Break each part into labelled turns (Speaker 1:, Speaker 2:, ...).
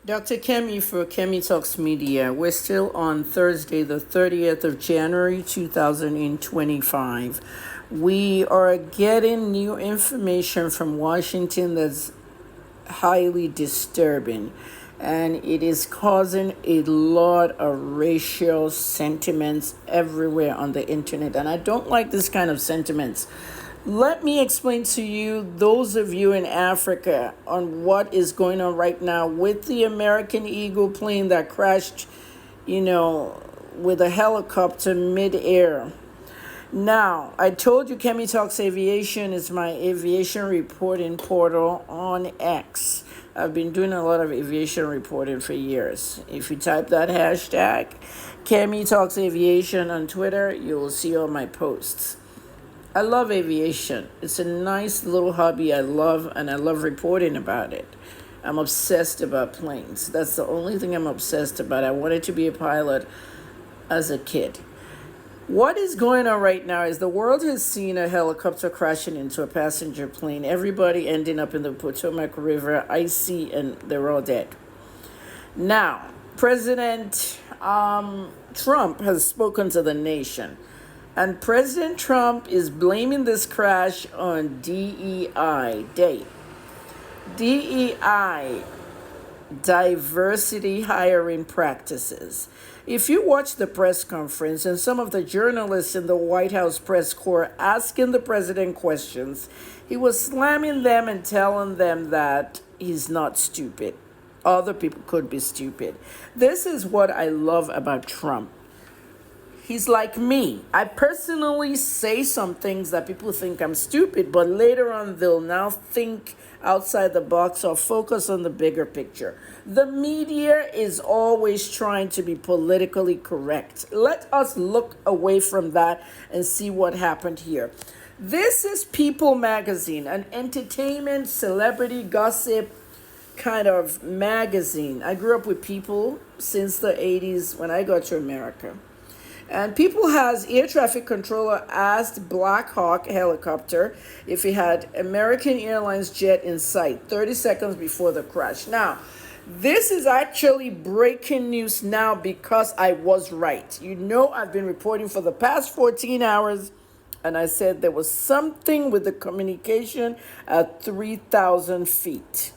Speaker 1: Dr. Kemi for Kemi Talks Media. We're still on Thursday, the 30th of January, 2025. We are getting new information from Washington that's highly disturbing, and it is causing a lot of racial sentiments everywhere on the internet. And I don't like this kind of sentiments. Let me explain to you, those of you in Africa, on what is going on right now with the American Eagle plane that crashed, with a helicopter midair. Now, I told you Kemi Talks Aviation is my aviation reporting portal on X. I've been doing a lot of aviation reporting for years. If you type that hashtag, Kemi Talks Aviation on Twitter, you will see all my posts. I love aviation. It's a nice little hobby I love, and I love reporting about it. I'm obsessed about planes. That's the only thing I'm obsessed about. I wanted to be a pilot as a kid. What is going on right now is the world has seen a helicopter crashing into a passenger plane, everybody ending up in the Potomac River, icy, and they're all dead. Now, President Trump has spoken to the nation. And President Trump is blaming this crash on DEI, DEI, diversity hiring practices. If you watch the press conference and some of the journalists in the White House press corps asking the president questions, he was slamming them and telling them that he's not stupid. Other people could be stupid. This is what I love about Trump. He's like me. I personally say some things that people think I'm stupid, but later on they'll now think outside the box or focus on the bigger picture. The media is always trying to be politically correct. Let us look away from that and see what happened here. This is People Magazine, an entertainment, celebrity, gossip kind of magazine. I grew up with People since the 80s when I got to America. And People has air traffic controller asked Black Hawk helicopter if he had American Airlines jet in sight 30 seconds before the crash. Now, this is actually breaking news now because I was right. I've been reporting for the past 14 hours, and I said there was something with the communication at 3,000 feet.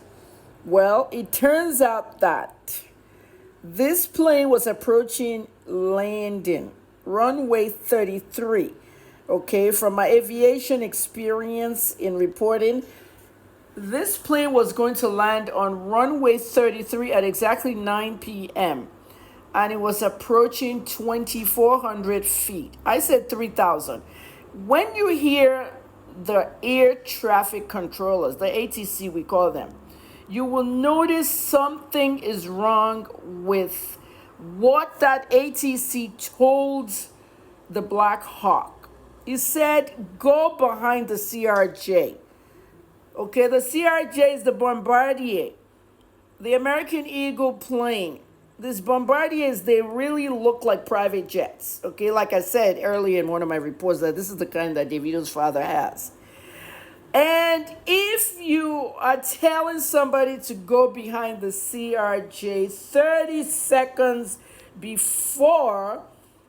Speaker 1: Well, it turns out that this plane was approaching landing, runway 33. Okay, from my aviation experience in reporting, this plane was going to land on runway 33 at exactly 9 p.m. and it was approaching 2,400 feet. I said 3,000. When you hear the air traffic controllers, the ATC we call them, you will notice something is wrong with what that ATC told the Black Hawk. He said, go behind the CRJ. Okay, the CRJ is the Bombardier, the American Eagle plane. These Bombardiers, they really look like private jets. Okay, like I said earlier in one of my reports, that this is the kind that Davido's father has. And if you are telling somebody to go behind the CRJ 30 seconds before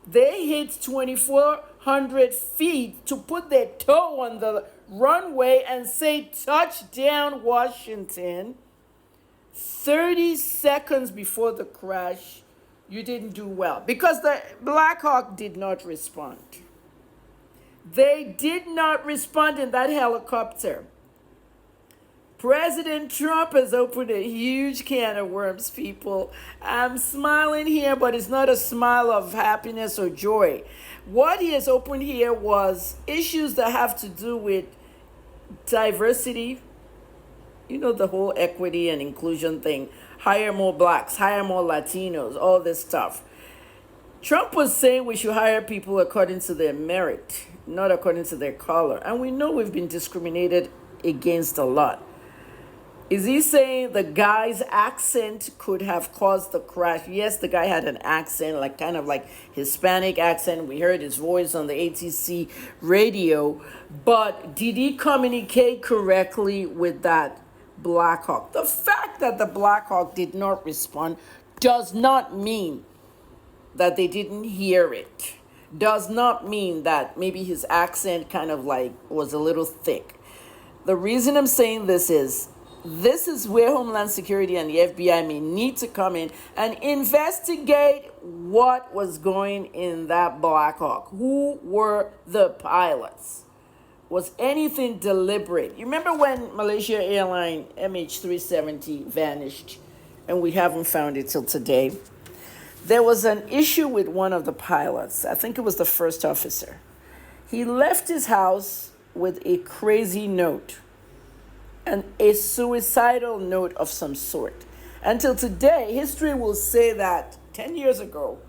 Speaker 1: they hit 2,400 feet to put their toe on the runway and say touchdown Washington, 30 seconds before the crash, you didn't do well because the Black Hawk did not respond. They did not respond in that helicopter. President Trump has opened a huge can of worms, people. I'm smiling here, but it's not a smile of happiness or joy. What he has opened here was issues that have to do with diversity, the whole equity and inclusion thing. Hire more blacks, hire more Latinos, all this stuff. Trump was saying we should hire people according to their merit, not according to their color. And we know we've been discriminated against a lot. Is he saying the guy's accent could have caused the crash? Yes, the guy had an accent, kind of like Hispanic accent. We heard his voice on the ATC radio. But did he communicate correctly with that Black Hawk. The fact that the Black Hawk did not respond does not mean that they didn't hear it. Does not mean that maybe his accent kind of like was a little thick. The reason I'm saying this is where Homeland Security and the FBI may need to come in and investigate what was going in that Black Hawk. Who were the pilots? Was anything deliberate? You remember when Malaysia Airline MH370 vanished and we haven't found it till today? There was an issue with one of the pilots. I think it was the first officer. He left his house with a crazy note and a suicidal note of some sort. Until today, history will say that 10 years ago,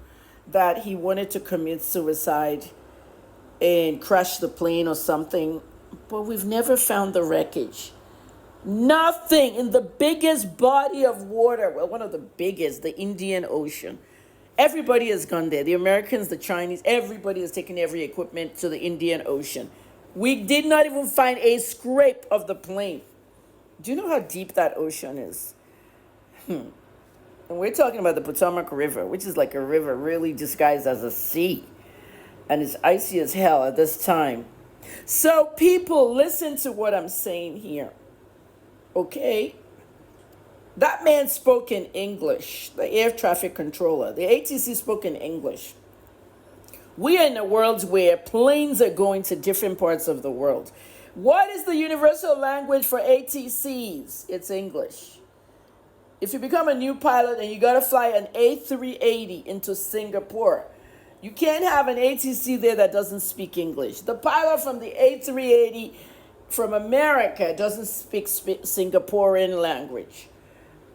Speaker 1: that he wanted to commit suicide and crash the plane or something, but we've never found the wreckage. Nothing in the biggest body of water, well, one of the biggest, the Indian Ocean. Everybody has gone there. The Americans, the Chinese, everybody has taken every equipment to the Indian Ocean. We did not even find a scrape of the plane. Do you know how deep that ocean is? And we're talking about the Potomac River, which is like a river really disguised as a sea. And it's icy as hell at this time. So people, listen to what I'm saying here. Okay? That man spoke in English, the air traffic controller. The ATC spoke in English. We are in a world where planes are going to different parts of the world. What is the universal language for ATCs? It's English. If you become a new pilot and you got to fly an A380 into Singapore, you can't have an ATC there that doesn't speak English. The pilot from the A380 from America doesn't speak Singaporean language.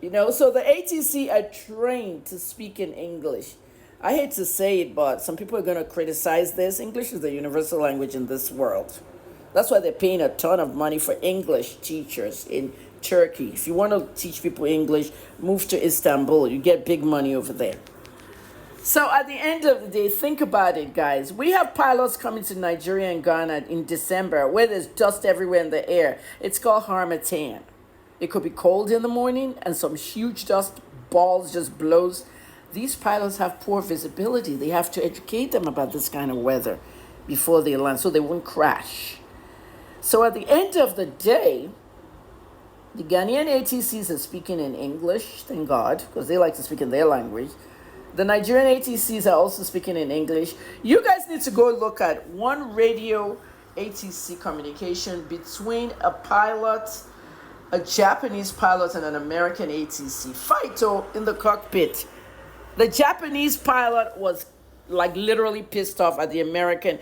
Speaker 1: You know, so the ATC are trained to speak in English. I hate to say it, but some people are going to criticize this. English is the universal language in this world. That's why they're paying a ton of money for English teachers in Turkey. If you want to teach people English, move to Istanbul. You get big money over there. So at the end of the day, think about it, guys. We have pilots coming to Nigeria and Ghana in December where there's dust everywhere in the air. It's called harmattan. It could be cold in the morning and some huge dust balls just blows. These pilots have poor visibility. They have to educate them about this kind of weather before they land so they won't crash. So at the end of the day, the Ghanaian ATCs are speaking in English, thank God, because they like to speak in their language. The Nigerian ATCs are also speaking in English. You guys need to go look at one radio ATC communication between a pilot, a Japanese pilot, and an American ATC. Fighto in the cockpit. The Japanese pilot was like literally pissed off at the American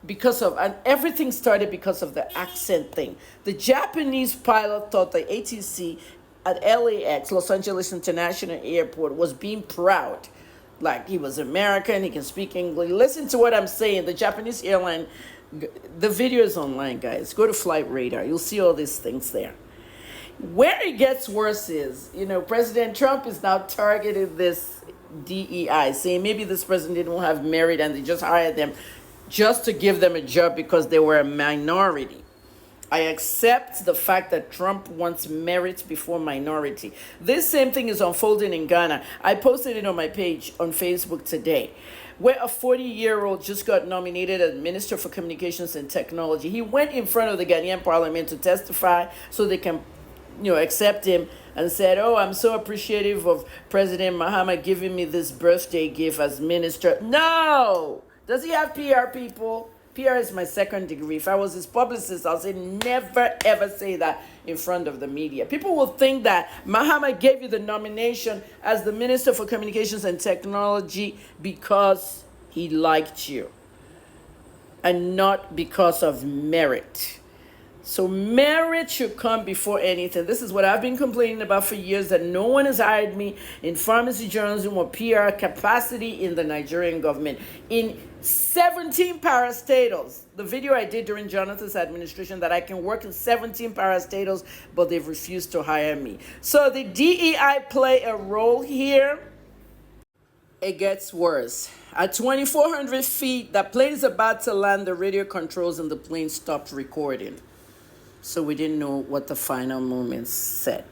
Speaker 1: and everything started because of the accent thing. The Japanese pilot thought the ATC at LAX, Los Angeles International Airport, was being proud. Like he was American, he can speak English. Listen to what I'm saying. The Japanese airline, the video is online, guys. Go to Flight Radar. You'll see all these things there. Where it gets worse is, President Trump is now targeting this DEI, saying maybe this president didn't have merit and they just hired them just to give them a job because they were a minority. I accept the fact that Trump wants merit before minority. This same thing is unfolding in Ghana. I posted it on my page on Facebook today, where a 40-year-old just got nominated as Minister for Communications and Technology. He went in front of the Ghanaian Parliament to testify so they can, accept him, and said, "Oh, I'm so appreciative of President Mahama giving me this birthday gift as minister." No! Does he have PR, people? PR is my second degree. If I was his publicist, I'll say never, ever say that in front of the media. People will think that Mahama gave you the nomination as the Minister for Communications and Technology because he liked you and not because of merit. So merit should come before anything. This is what I've been complaining about for years, that no one has hired me in pharmacy journalism or PR capacity in the Nigerian government. In 17 parastatals, the video I did during Jonathan's administration, that I can work in 17 parastatals, but they've refused to hire me. So the DEI play a role here. It gets worse. At 2,400 feet, the plane is about to land. The radio controls and the plane stopped recording. So we didn't know what the final moments said.